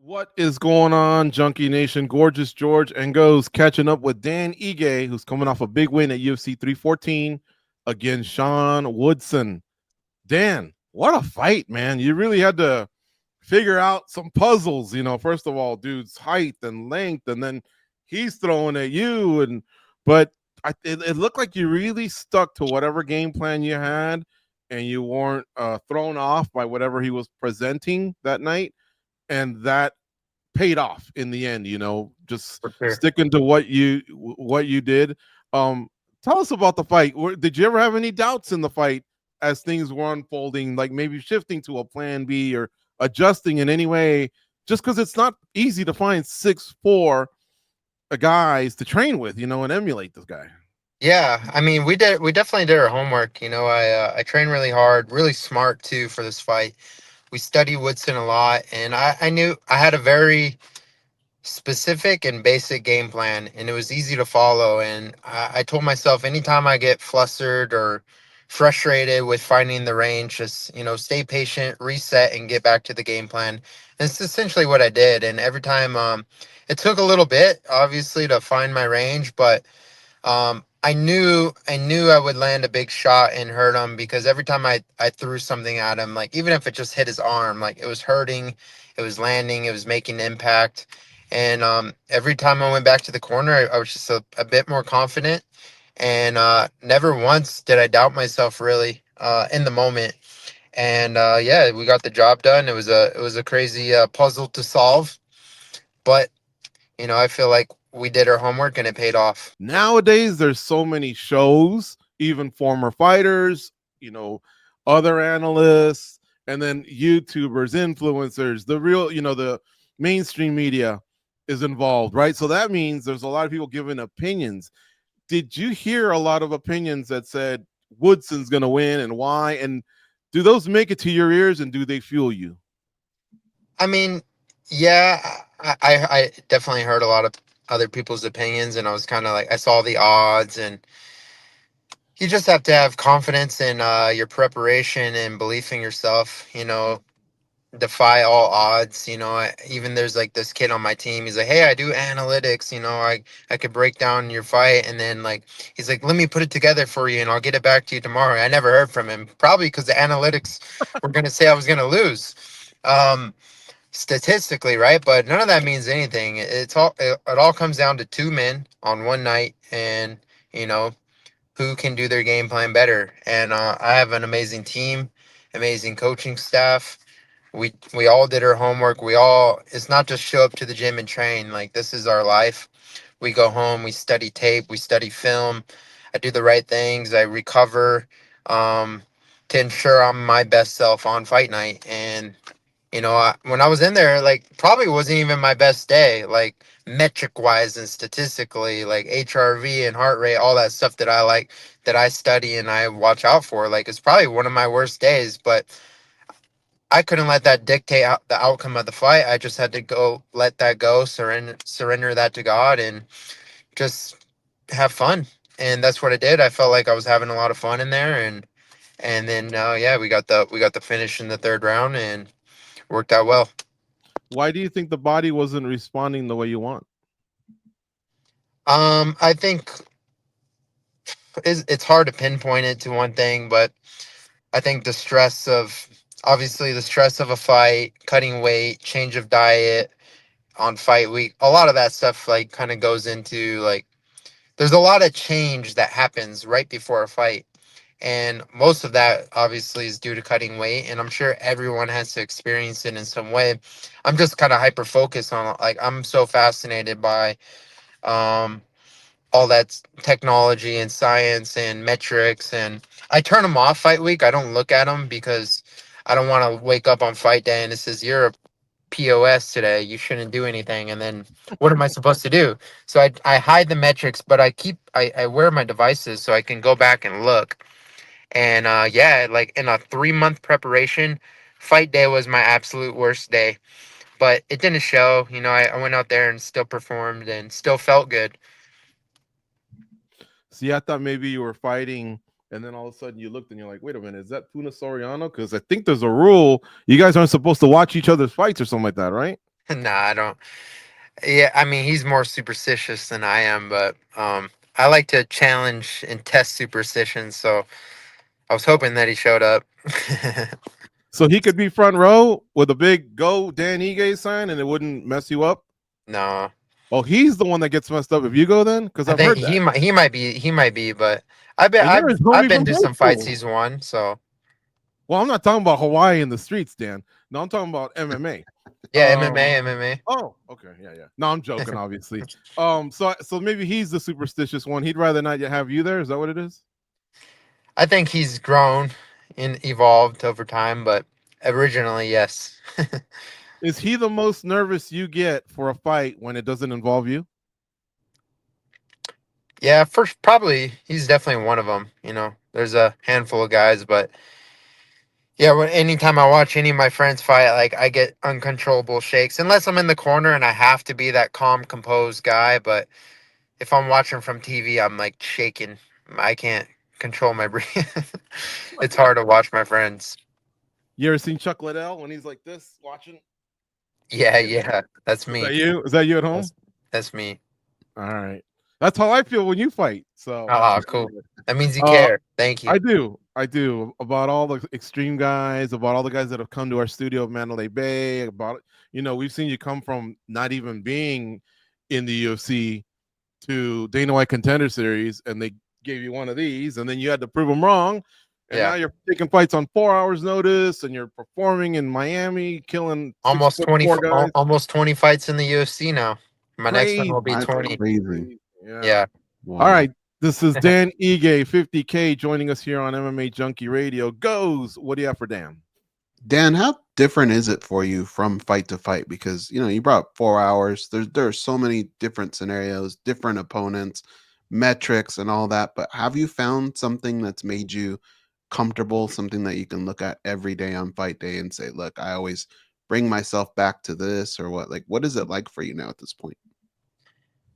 What is going on, Junkie Nation? Gorgeous George and Goes catching up with Dan Ige, who's coming off a big win at UFC 314 against Shawn Woodson. Dan, what a fight, man. You really had to figure out some puzzles. First of all, dude's height and length, and then he's throwing at you. But it looked like you really stuck to whatever game plan you had, and you weren't thrown off by whatever he was presenting that night. And that paid off in the end, just For sure. sticking to what you did. Tell us about the fight. Did you ever have any doubts in the fight as things were unfolding, like maybe shifting to a plan B or adjusting in any way, just because it's not easy to find 6'4" guys to train with, and emulate this guy? Yeah, I mean, we definitely did our homework. I trained really hard, really smart too for this fight. We studied Woodson a lot, and I knew I had a very specific and basic game plan, and it was easy to follow. And I told myself, anytime I get flustered or frustrated with finding the range, just stay patient, reset, and get back to the game plan. And it's essentially what I did. And every time, it took a little bit, obviously, to find my range, but I knew I would land a big shot and hurt him because every time I threw something at him, like even if it just hit his arm, like it was hurting, it was landing, it was making impact. And every time I went back to the corner, I was just a bit more confident. And never once did I doubt myself really in the moment. And yeah, we got the job done. It was a crazy puzzle to solve, but I feel like we did our homework and it paid off. Nowadays there's so many shows, even former fighters, other analysts, and then YouTubers, influencers, the real, the mainstream media is involved, right? So that means there's a lot of people giving opinions. Did you hear a lot of opinions that said Woodson's going to win and why? And do those make it to your ears, and do they fuel you? I mean, yeah, I definitely heard a lot of other people's opinions, and I was kind of like, I saw the odds, and you just have to have confidence in your preparation and belief in yourself, defy all odds. Even there's like this kid on my team. He's like, "Hey, I do analytics. I could break down your fight." And then like he's like, "Let me put it together for you, and I'll get it back to you tomorrow." I never heard from him, probably because the analytics were gonna say I was gonna lose, statistically, right? But none of that means anything. It all comes down to two men on one night, and you know who can do their game plan better. And I have an amazing team, amazing coaching staff. We all did our homework. It's not just show up to the gym and train. Like this is our life. We go home, we study tape, we study film. I do the right things. I recover um, to ensure I'm my best self on fight night. And when I was in there, like probably wasn't even my best day, like metric wise and statistically, like HRV and heart rate, all that stuff that I study and I watch out for. Like it's probably one of my worst days, but I couldn't let that dictate the outcome of the fight. I just had to go, let that go, surrender that to God, and just have fun. And that's what I did. I felt like I was having a lot of fun in there, and then yeah, we got the finish in the third round, and worked out well. Why do you think the body wasn't responding the way you want? I think it's hard to pinpoint it to one thing, but I think obviously the stress of a fight, cutting weight, change of diet on fight week, a lot of that stuff like kind of goes into like there's a lot of change that happens right before a fight. And most of that obviously is due to cutting weight. And I'm sure everyone has to experience it in some way. I'm just kind of hyper focused on like I'm so fascinated by um all that technology and science and metrics, and I turn them off fight week. I don't look at them because I don't want to wake up on fight day and it says you're a POS today, you shouldn't do anything, and then what am I supposed to do? So I hide the metrics, but I wear my devices so I can go back and look. And yeah, like in a 3 month preparation, fight day was my absolute worst day, but it didn't show. I went out there and still performed and still felt good. See, I thought maybe you were fighting, and then all of a sudden you looked and you're like, wait a minute, is that Tuna Soriano? Because I think there's a rule. You guys aren't supposed to watch each other's fights or something like that, right? Nah, I don't. Yeah, I mean, he's more superstitious than I am, but I like to challenge and test superstitions. So I was hoping that he showed up. So he could be front row with a big "Go Dan Ige" sign, and it wouldn't mess you up. No, Oh, he's the one that gets messed up if you go then, because I I've think heard that. he might be, but I bet And you're his I've homie been from to high some fights school. he's won. So Well, I'm not talking about Hawaii in the streets, Dan. No, I'm talking about MMA. yeah, Um. MMA. Oh, okay, yeah, yeah. No, I'm joking, obviously. So maybe he's the superstitious one. He'd rather not have you there. Is that what it is? I think he's grown and evolved over time, but originally, yes. Is he the most nervous you get for a fight when it doesn't involve you? Yeah, first probably he's definitely one of them. You know, there's a handful of guys, but yeah, anytime I watch any of my friends fight, like I get uncontrollable shakes, unless I'm in the corner and I have to be that calm, composed guy. But if I'm watching from TV, I'm like shaking. I can't control my breath. It's hard to watch my friends. You ever seen Chuck Liddell when he's like this watching? Yeah, yeah, that's Is that me. you? Is that you at home? That's that's me. All right. That's how I feel when you fight. So Oh, cool. That means you uh care. Thank you. I do. I do. About all the extreme guys, about all the guys that have come to our studio of Mandalay Bay, about we've seen you come from not even being in the UFC to Dana White Contender Series, and they gave you one of these, and then you had to prove them wrong. And now Yeah, you're taking fights on 4 hours notice, and you're performing in Miami, killing six almost foot four guys. almost 20 fights in the UFC now. My next one will be Crazy, That's 20. crazy. Yeah. Yeah. All Wow. right. This is Dan Ige, 50K, joining us here on MMA Junkie Radio. Goes. What do you have for Dan? Dan, how different is it for you from fight to fight? Because you brought up 4 hours. There are so many different scenarios, different opponents, metrics, and all that. But have you found something that's made you comfortable, something that you can look at every day on fight day and say, look, I always bring myself back to this, or what? Like, what is it like for you now at this point?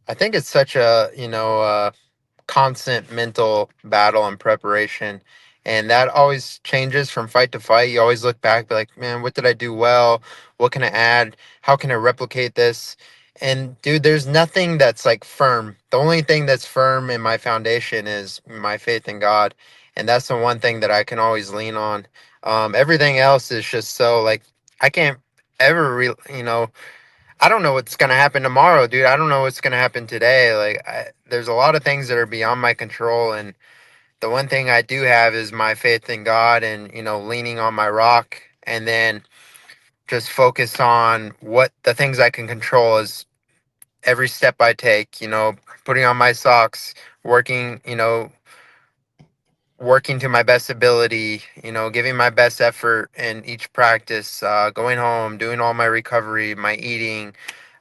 I think it's such a, constant mental battle and preparation. And that always changes from fight to fight. You always look back, be like, man, what did I do well? What can I add? How can I replicate this? And dude, there's nothing that's like firm. The only thing that's firm in my foundation is my faith in God. And that's the one thing that I can always lean on. Everything else is just so like, I can't ever, I don't know what's gonna happen tomorrow, dude. I don't know what's gonna happen today. There's a lot of things that are beyond my control, and the one thing I do have is my faith in God, and leaning on my rock, and then just focus on what the things I can control is every step I take. Putting on my socks, working, working to my best ability, giving my best effort in each practice, going home, doing all my recovery, my eating.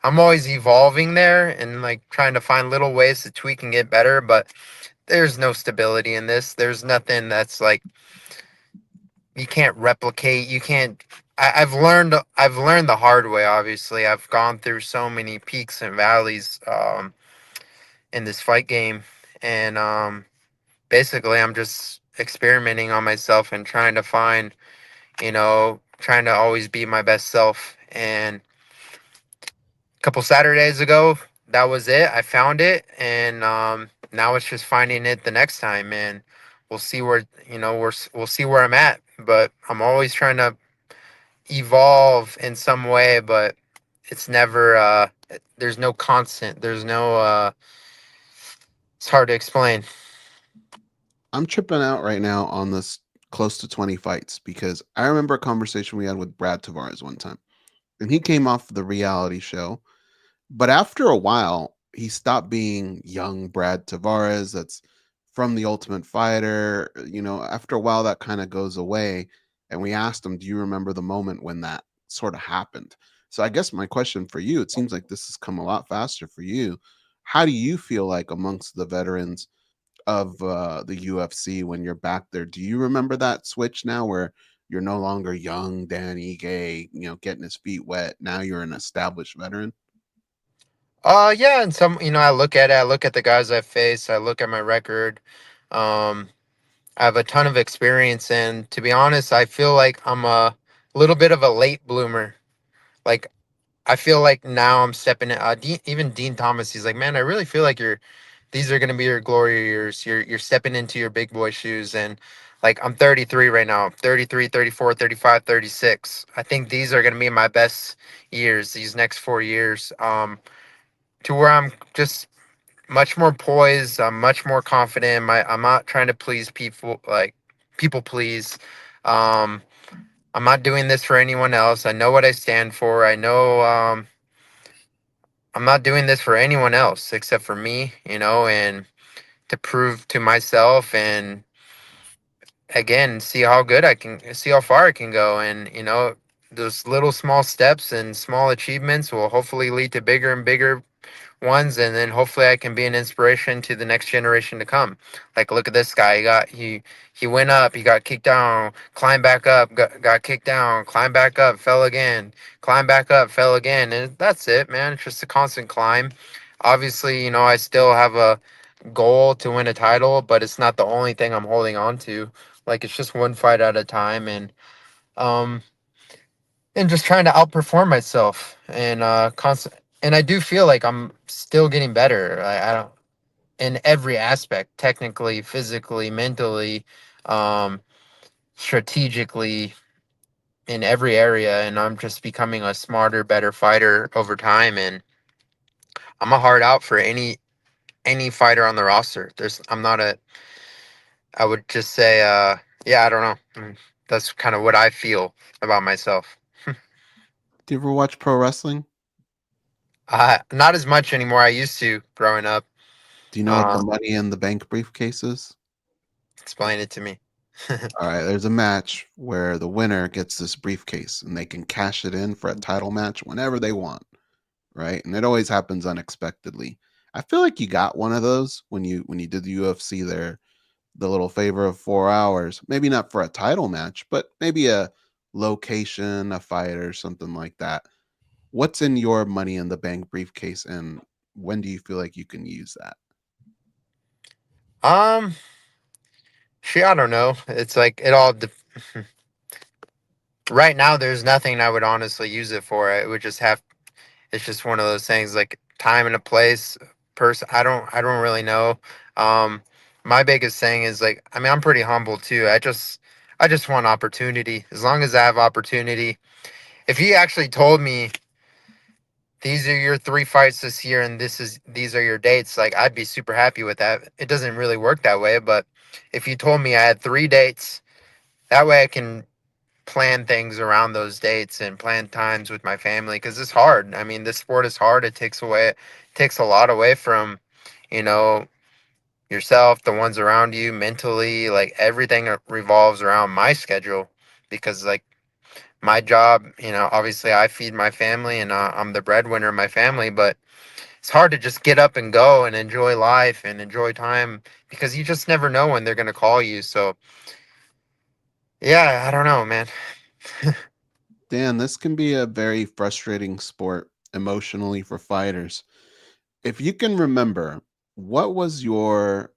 I'm always evolving there and like trying to find little ways to tweak and get better, but there's no stability in this. There's nothing that's like you can't replicate. You can't I've learned the hard way, obviously. I've gone through so many peaks and valleys in this fight game, and basically I'm just experimenting on myself and trying to find, trying to always be my best self. And a couple Saturdays ago, that was it. I found it, and now it's just finding it the next time. And we'll see where we'll see where I'm at. But I'm always trying to evolve in some way, but it's never. There's no constant. There's no. It's hard to explain. I'm tripping out right now on this close to 20 fights because I remember a conversation we had with Brad Tavares one time, and he came off the reality show. But after a while, he stopped being young Brad Tavares that's from The Ultimate Fighter. After a while, that kind of goes away. And we asked him, do you remember the moment when that sort of happened? So I guess my question for you, it seems like this has come a lot faster for you. How do you feel like amongst the veterans of the UFC when you're back there? Do you remember that switch now where you're no longer young Dan Ige, getting his feet wet? Now you're an established veteran? Yeah, and some, I look at it. I look at the guys I face. I look at my record. Um, I have a ton of experience, and to be honest, I feel like I'm a little bit of a late bloomer. Like I feel like now I'm stepping in. Even Dean Thomas, he's like, man, I really feel like these are going to be your glory years. You're stepping into your big boy shoes. And like, I'm 33 right now, 33, 34, 35, 36. I think these are going to be my best years, these next 4 years, to where I'm just much more poised. I'm much more confident. I'm not trying to please people, like people please. Um, I'm not doing this for anyone else. I know what I stand for. I know, I'm not doing this for anyone else except for me, and to prove to myself and again see how good I can see how far I can go. And those little small steps and small achievements will hopefully lead to bigger and bigger ones, and then hopefully I can be an inspiration to the next generation to come. Like, look at this guy. He went up, he got kicked down, climbed back up, got kicked down, climbed back up, fell again, climbed back up, fell again. And that's it, man. It's just a constant climb. Obviously, I still have a goal to win a title, but it's not the only thing I'm holding on to. Like, it's just one fight at a time. Um and just trying to outperform myself and constant. And I do feel like I'm still getting better. I don't in every aspect, technically, physically, mentally, um, strategically, in every area. And I'm just becoming a smarter, better fighter over time. And I'm a hard out for any fighter on the roster. I'm not a. I would just say, yeah, I don't know. That's kind of what I feel about myself. Do you ever watch pro wrestling? Not as much anymore. I used to growing up. Do you know what the Money in the Bank briefcase is? Explain it to me. All right, there's a match where the winner gets this briefcase and they can cash it in for a title match whenever they want, right? And it always happens unexpectedly. I feel like you got one of those when you did the UFC there, the little favor of 4 hours. Maybe not for a title match, but maybe a location, a fight or something like that. What's in your Money in the Bank briefcase and when do you feel like you can use that? Um, Shit, I don't know. It's like it all. Right now, there's nothing I would honestly use it for. It would just have. It's just one of those things, like time and a place. Person, I don't really know. Um, my biggest thing is like, I mean, I'm pretty humble too. I just want opportunity. As long as I have opportunity. If he actually told me these are your 3 fights this year and these are your dates, like I'd be super happy with that. It doesn't really work that way, but if you told me I had 3 dates, that way I can plan things around those dates and plan times with my family because it's hard. I mean, this sport is hard. It takes a lot away from, you know, yourself, the ones around you, mentally, like everything revolves around my schedule because like my job, obviously I feed my family and I'm the breadwinner of my family, but it's hard to just get up and go and enjoy life and enjoy time because you just never know when they're going to call you. So, yeah, I don't know, man. Dan, this can be a very frustrating sport emotionally for fighters. If you can remember, what was your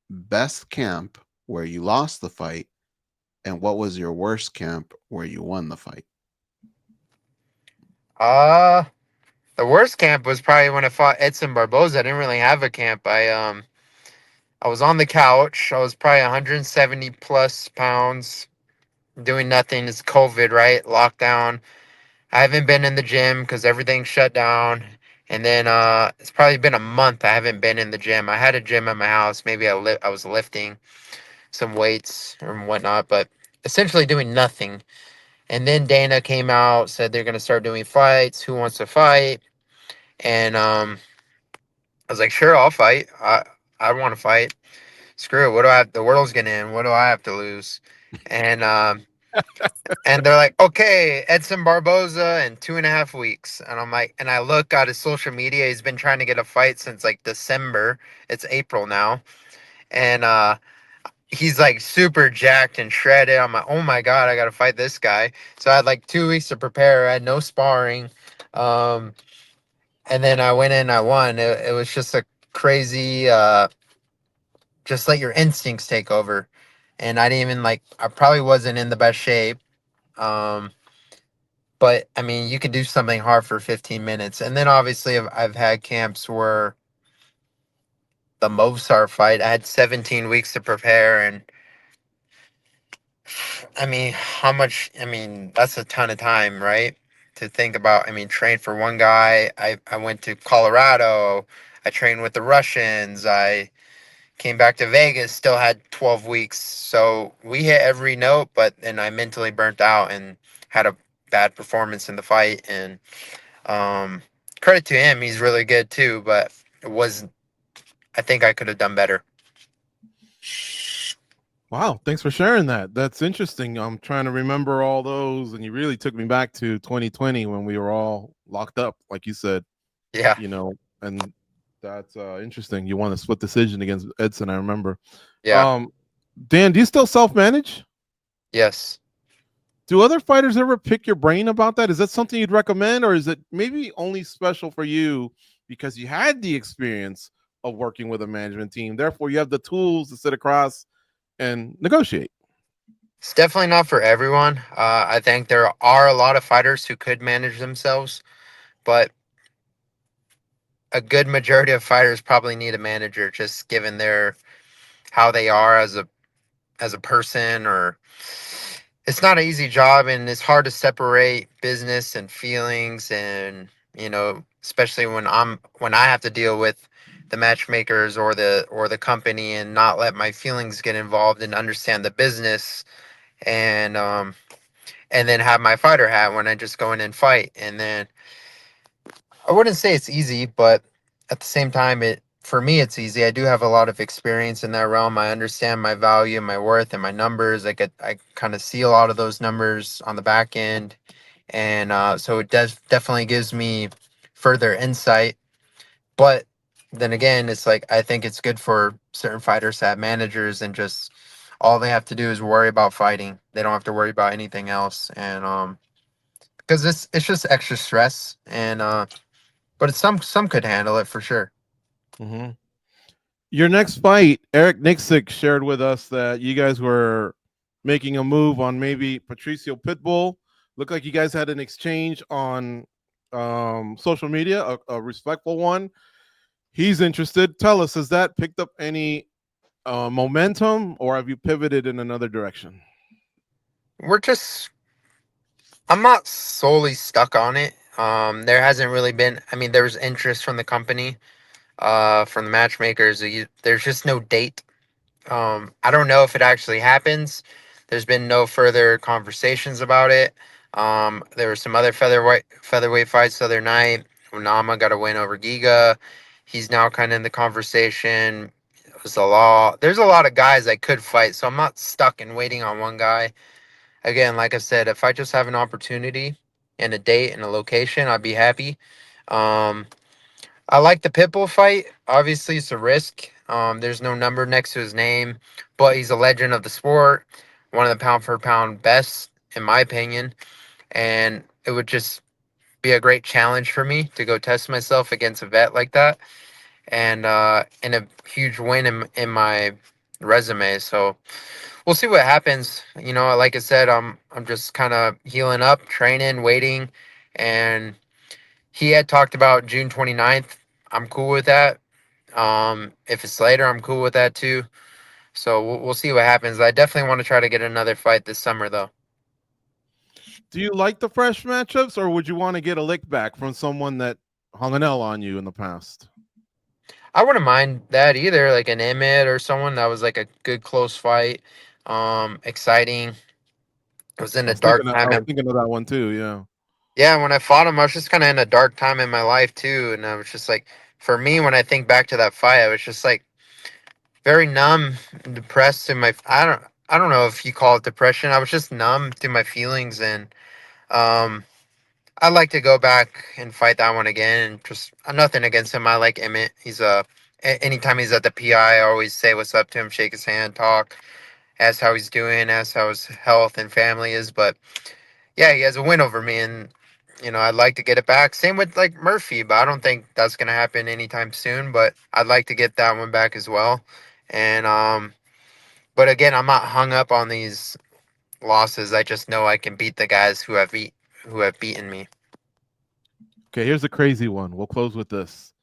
best camp where you lost the fight, and what was your worst camp where you won the fight? Uh, the worst camp was probably when I fought Edson Barboza. I didn't really have a camp. I was on the couch. I was probably 170 plus pounds, doing nothing. It's COVID, right? Lockdown. I haven't been in the gym because everything's shut down. And then it's probably been a month I haven't been in the gym. I had a gym at my house. Maybe I was lifting some weights or whatnot, but essentially doing nothing. And then Dana came out, said they're gonna start doing fights. Who wants to fight? And I was like, sure, I'll fight. I want to fight. Screw it. What do I have? The world's gonna end. What do I have to lose? And they're like, okay, Edson Barboza in 2.5 weeks. And I'm like, and I look at his social media. He's been trying to get a fight since like December. It's April now, and he's like super jacked and shredded. I'm like, oh my god, I gotta fight this guy. So I had like 2 weeks to prepare. I had no sparring. Um, and then I went in, I won. It was just a crazy, just let your instincts take over. And I didn't even like, I probably wasn't in the best shape. Um, But I mean, you can do something hard for 15 minutes. And then obviously I've had camps where the Mozart fight, I had 17 weeks to prepare. And I mean, how much, I mean, that's a ton of time, right? To think about, I mean, train for one guy. I went to Colorado. I trained with the Russians. I came back to Vegas, still had 12 weeks. So we hit every note, but then I mentally burnt out and had a bad performance in the fight. And um, credit to him, he's really good too, but it was, I think I could have done better. Wow, thanks for sharing that. That's interesting. I'm trying to remember all those, and you really took me back to 2020 when we were all locked up, like you said. Yeah. And that's interesting. You won a split decision against Edson, I remember. Yeah. Dan, do you still self-manage? Yes. Do other fighters ever pick your brain about that? Is that something you'd recommend, or is it maybe only special for you because you had the experience of working with a management team? Therefore, you have the tools to sit across and negotiate. It's definitely not for everyone. I think there are a lot of fighters who could manage themselves, but a good majority of fighters probably need a manager, just given their how they are as a person. Or it's not an easy job, and it's hard to separate business and feelings. And especially when I have to deal with the matchmakers or the company, and not let my feelings get involved and understand the business. And then have my fighter hat when I just go in and fight. And then I wouldn't say it's easy, but at the same time, it for me it's easy. I do have a lot of experience in that realm. I understand my value, my worth, and my numbers. I kind of see a lot of those numbers on the back end, and so it does definitely gives me further insight. But then again, it's like I think it's good for certain fighters to have managers, and just all they have to do is worry about fighting. They don't have to worry about anything else, and because it's just extra stress. And but some could handle it for sure. Mm-hmm. Your next fight, Eric Nixick shared with us that you guys were making a move on maybe Patricio Pitbull. Looked like you guys had an exchange on social media, a respectful one. He's interested. Tell us, has that picked up any momentum, or have you pivoted in another direction? We're just I'm not solely stuck on it. There hasn't really been. I mean, there's interest from the company, from the matchmakers. There's just no date. I don't know if it actually happens. There's been no further conversations about it. There were some other featherweight fights the other night. Unama got a win over Giga. He's now kind of in the conversation. It was the law. There's a lot of guys that could fight, so I'm not stuck in waiting on one guy. Again, like I said, if I just have an opportunity and a date and a location, I'd be happy. Um, I like the Pitbull fight. Obviously, it's a risk. There's no number next to his name, but he's a legend of the sport, one of the pound for pound best, in my opinion. And it would just be a great challenge for me to go test myself against a vet like that, and a huge win in my resume. So we'll see what happens. Like I said, I'm just kind of healing up, training, waiting, and he had talked about June 29th. I'm cool with that. If it's later, I'm cool with that too. So we'll see what happens. I definitely want to try to get another fight this summer, though. Do you like the fresh matchups, or would you want to get a lick back from someone that hung an L on you in the past? I wouldn't mind that either, like an Emmett or someone that was like a good close fight, exciting. It was in I a was thinking dark of, I time. was thinking of that one too. Yeah. Yeah, when I fought him, I was just kind of in a dark time in my life too, and I was just like, for me, when I think back to that fight, I was just like very numb, and depressed in my. I don't know if you call it depression. I was just numb to my feelings, and um, I'd like to go back and fight that one again. And just nothing against him. I like Emmett. Anytime he's at the PI, I always say what's up to him, shake his hand, talk, ask how he's doing, ask how his health and family is. But yeah, he has a win over me, and I'd like to get it back. Same with like Murphy, but I don't think that's gonna happen anytime soon. But I'd like to get that one back as well. And but again, I'm not hung up on these losses. I just know I can beat the guys who have beaten me. Okay, here's a crazy one. We'll close with this.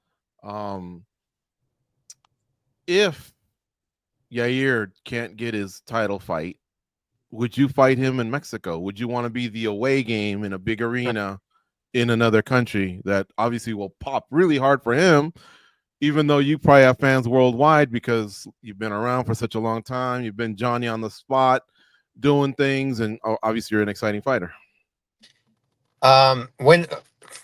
If Yair can't get his title fight, would you fight him in Mexico? Would you want to be the away game in a big arena in another country that obviously will pop really hard for him, even though you probably have fans worldwide because you've been around for such a long time. You've been Johnny on the spot doing things, and obviously you're an exciting fighter. When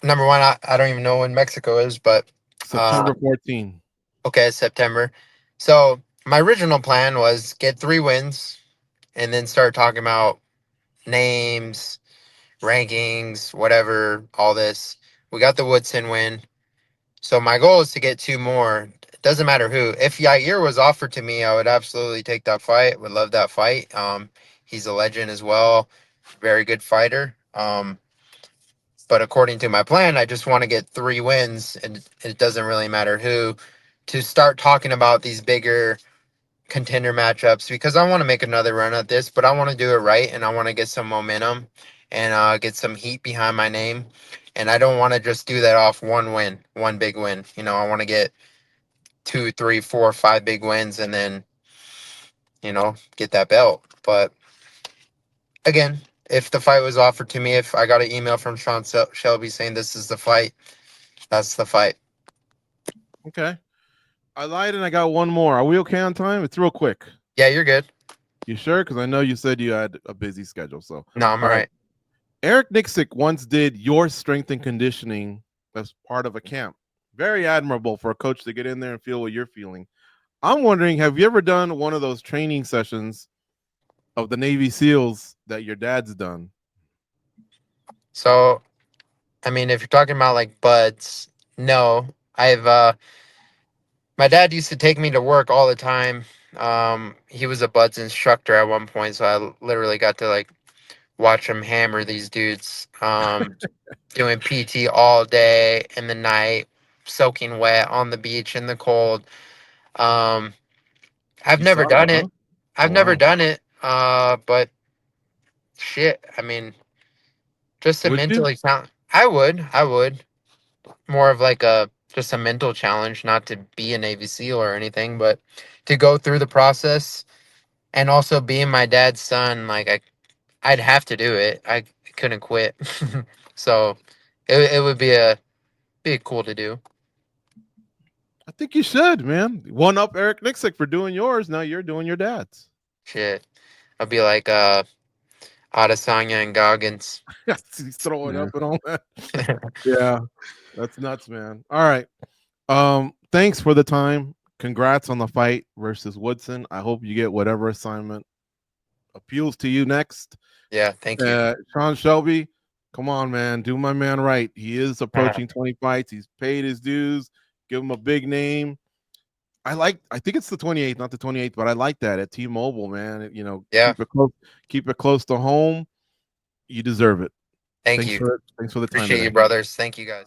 number one, I don't even know when Mexico is, but September 14. Okay, September. So my original plan was get 3 wins and then start talking about names, rankings, whatever, all this. We got the Woodson win. So my goal is to get 2 more. It doesn't matter who. If Yair was offered to me, I would absolutely take that fight. Would love that fight. He's a legend as well. Very good fighter. But according to my plan, I just want to get 3 wins, and it doesn't really matter who, to start talking about these bigger contender matchups, because I want to make another run at this, but I want to do it right, and I want to get some momentum and get some heat behind my name. And I don't want to just do that off one win, one big win. I want to get 2, 3, 4, 5 big wins and then, get that belt. But again, if the fight was offered to me, if I got an email from Sean Shelby saying this is the fight, that's the fight. Okay. I lied and I got one more. Are we okay on time? It's real quick. Yeah, you're good. You sure? Because I know you said you had a busy schedule. So No, I'm all right. Eric Nixick once did your strength and conditioning as part of a camp. Very admirable for a coach to get in there and feel what you're feeling. I'm wondering, have you ever done one of those training sessions of the Navy SEALs that your dad's done? So, I mean, if you're talking about like buds, no. My dad used to take me to work all the time. He was a buds instructor at one point, so I literally got to like watch him hammer these dudes. Doing PT all day in the night, soaking wet on the beach in the cold. I've You never saw that, done it. huh? I've Oh, never wow. done it. But shit, I mean, just to Would you? mentally challenge. I would. More of like just a mental challenge, not to be a Navy SEAL or anything, but to go through the process, and also being my dad's son, like I'd have to do it. I couldn't quit. So it would be cool to do. I think you should, man. One up Eric Nixick for doing yours. Now you're doing your dad's. Shit. I'll be like Adesanya and Goggins. He's throwing Yeah. up and all that. Yeah, that's nuts, man. All right. Thanks for the time. Congrats on the fight versus Woodson. I hope you get whatever assignment appeals to you next. Yeah, thank you. Sean Shelby, come on, man. Do my man right. He is approaching 20 fights. He's paid his dues. Give him a big name. I think it's the 28th, not the 28th, but I like that at T-Mobile, man. Yeah. Keep it close to home. You deserve it. Thank you. Thanks for the time Appreciate today. you, brothers. Thank you, guys.